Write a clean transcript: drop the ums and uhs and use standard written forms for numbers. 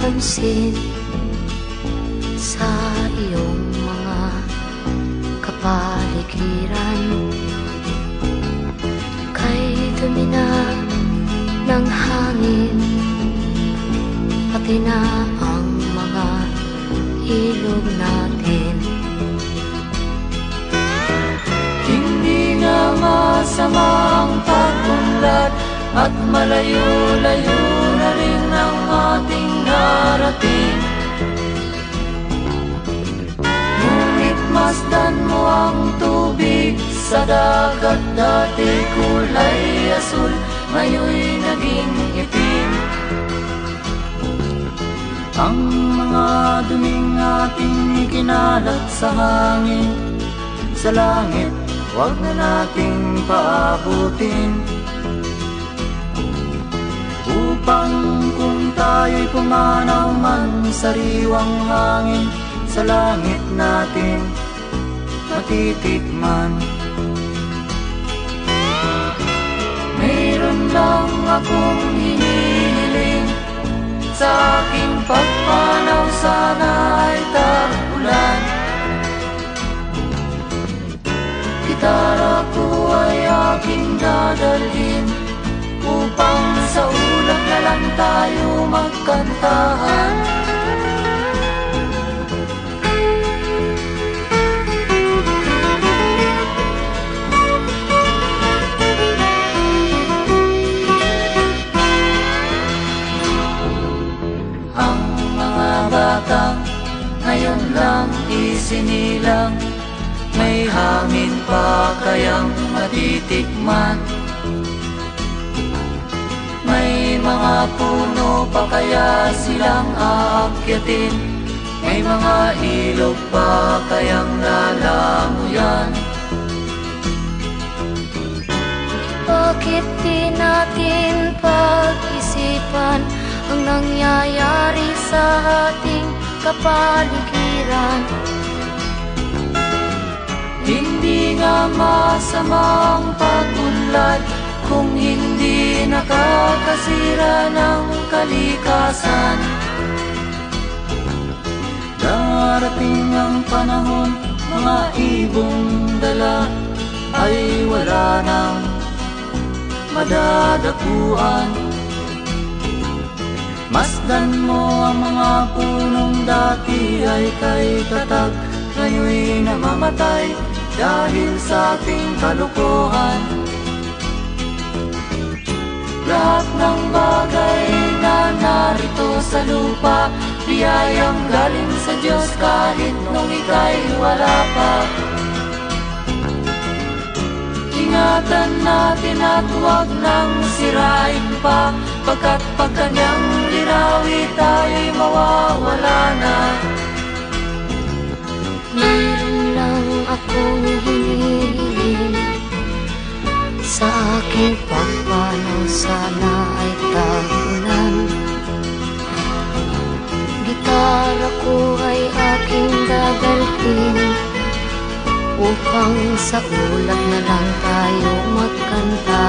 pansin sa iyong mga kapaligiran. Kay dumi na ng hangin, pati na ang mga ilog natin. Hindi nga masama ang pag-unlad, at malayo-layo na rin ang ating narating. Ngunit masdan mo ang tubig sa dagat, dati kulay asul, ngayon'y naging itim. Ang mga duming ating ikinalat sa hangin, sa langit, huwag na nating paabutin. Upang kung tayo'y pumanaw man sa sariwang hangin, sa langit natin matitikman. Mayroon lang akong hinihiling, sa aking pagpanaw sana ay tag-ulan. Gitara ko ay aking dadalhin, upang sa ulap na lang tayo magkantahan. Ang mga batang ngayon lang isinilang, may hangin pa kayang matitikman? May mga puno pa kaya silang aakyatin? May mga ilog pa kayang lalamuyan? Bakit di natin pag-isipan ang nangyayari sa ating kapaligiran? Hindi nga masama ang pag-unlad, kung hindi nakakasira ng kalikasan. Darating ang panahon, mga ibong dala ay wala nang madadapuan. Masdan mo ang mga punong dati ay kay tatag, ngayon'y namamatay dahil sa ating kalukuhan. Lahat ng bagay na narito sa lupa, biyayang galing sa Diyos kahit nung ika'y wala pa. Ingatan natin at huwag nang sirain pa, pagkat pag kanyang linawi tayo'y mawawala na. Meron lang akong hinihiling, sa aking pagpanaw sana ay tag-ulan. Gitara ko ay aking dadalhin, upang sa ulap na lang tayo magkanta.